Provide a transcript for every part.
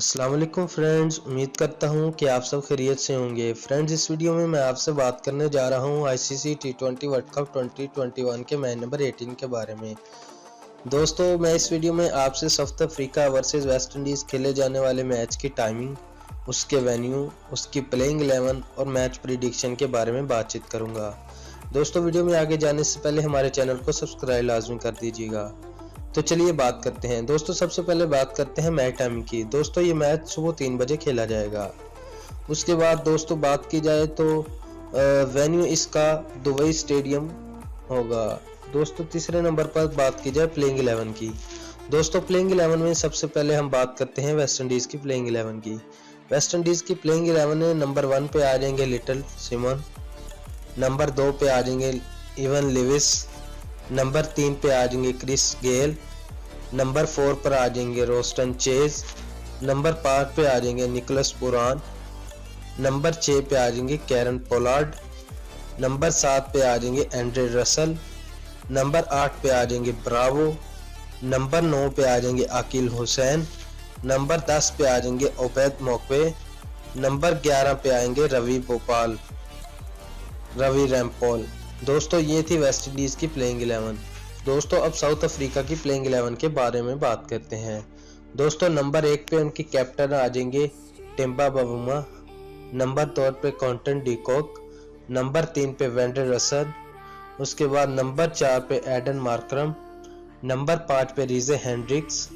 अस्सलाम वालेकुम फ्रेंड्स, उम्मीद करता हूँ कि आप सब खैरियत से होंगे। फ्रेंड्स, इस वीडियो में मैं आपसे बात करने जा रहा हूँ आईसीसी टी20 वर्ल्ड कप 2021 के मैच नंबर 18 के बारे में। दोस्तों, मैं इस वीडियो में आपसे south Africa versus West Indies खेले जाने वाले मैच की टाइमिंग, उसके वेन्यू, उसकी प्लेइंग 11 और मैच प्रिडिक्शन के बारे में बातचीत करूँगा। दोस्तों, वीडियो में आगे जाने से पहले हमारे चैनल को सब्सक्राइब लाजमी कर दीजिएगा। तो चलिए बात करते हैं। दोस्तों, सबसे पहले बात करते हैं मैच टाइमिंग की। दोस्तों, ये मैच सुबह 3 बजे खेला जाएगा। उसके बाद दोस्तों बात की जाए तो वेन्यू इसका दुबई स्टेडियम होगा। दोस्तों, तीसरे नंबर पर बात की जाए प्लेइंग 11 की। दोस्तों, प्लेइंग 11 में सबसे पहले हम बात करते हैं वेस्ट इंडीज़ की प्लेइंग 11 की। वेस्ट इंडीज़ की प्लेइंग 11 में नंबर 1 पे आ जाएंगे लिटिल सिमन, नंबर 2 पे आ जाएंगे इवन लिविस, नंबर 3 पे आ जाएंगे क्रिस गेल, नंबर 4 पर आ जाएंगे रोस्टन चेज, नंबर 5 पे आ जाएंगे निकोलस पुरान, नंबर 6 पे आ जाएंगे कैरन पोलार्ड, नंबर 7 पे आ जाएंगे एंड्रे रसल, नंबर 8 पे आ जाएंगे ब्रावो, नंबर 9 पे आ जाएंगे आकिल हुसैन, नंबर 10 पे आ जाएंगे ओबैद मोकवे, नंबर 11 पे आएंगे रवि रैमपोल। दोस्तों, ये थी वेस्ट इंडीज़ की प्लेइंग 11। दोस्तों, अब साउथ अफ्रीका की प्लेइंग 11 के बारे में बात करते हैं। दोस्तों, नंबर 1 पे उनके कैप्टन आ जाएंगे टिम्बा बवुमा, नंबर 2 पे क्विंटन डी कॉक, नंबर 3 पे वेंडर रसल, उसके बाद नंबर 4 पे एडन मार्करम, नंबर 5 पे रीजे हेंड्रिक्स,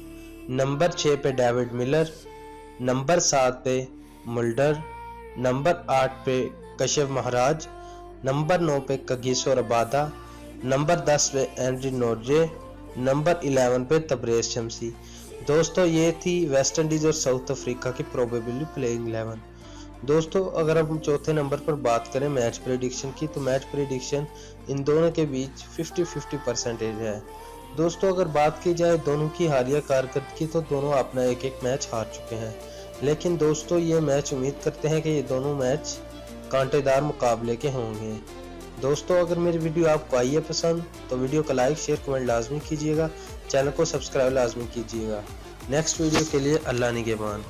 नंबर 6 पे डेविड मिलर, नंबर 7 पे मुल्डर, नंबर 8 पे कशिफ महाराज, नंबर 9 पे कगिसो रबादा, नंबर 10 पे एंड्री नोर्जे, नंबर 11 पे तबरेज शमसी। दोस्तों, ये थी वेस्ट इंडीज और साउथ अफ्रीका की प्रोबेबली प्लेइंग 11। दोस्तों, अगर हम चौथे नंबर पर बात करें मैच प्रेडिक्शन की, तो मैच प्रेडिक्शन इन दोनों के बीच 50-50% है। दोस्तों, अगर बात की जाए दोनों की हालिया कारकर्दगी की, तो दोनों अपना एक एक मैच हार चुके हैं। लेकिन दोस्तों, ये मैच उम्मीद करते हैं कि ये दोनों मैच कांटेदार मुकाबले के होंगे। दोस्तों, अगर मेरी वीडियो आपको आई है पसंद, तो वीडियो को लाइक शेयर कमेंट लाजमी कीजिएगा, चैनल को सब्सक्राइब लाजमी कीजिएगा। नेक्स्ट वीडियो के लिए अल्लाह निगहबान।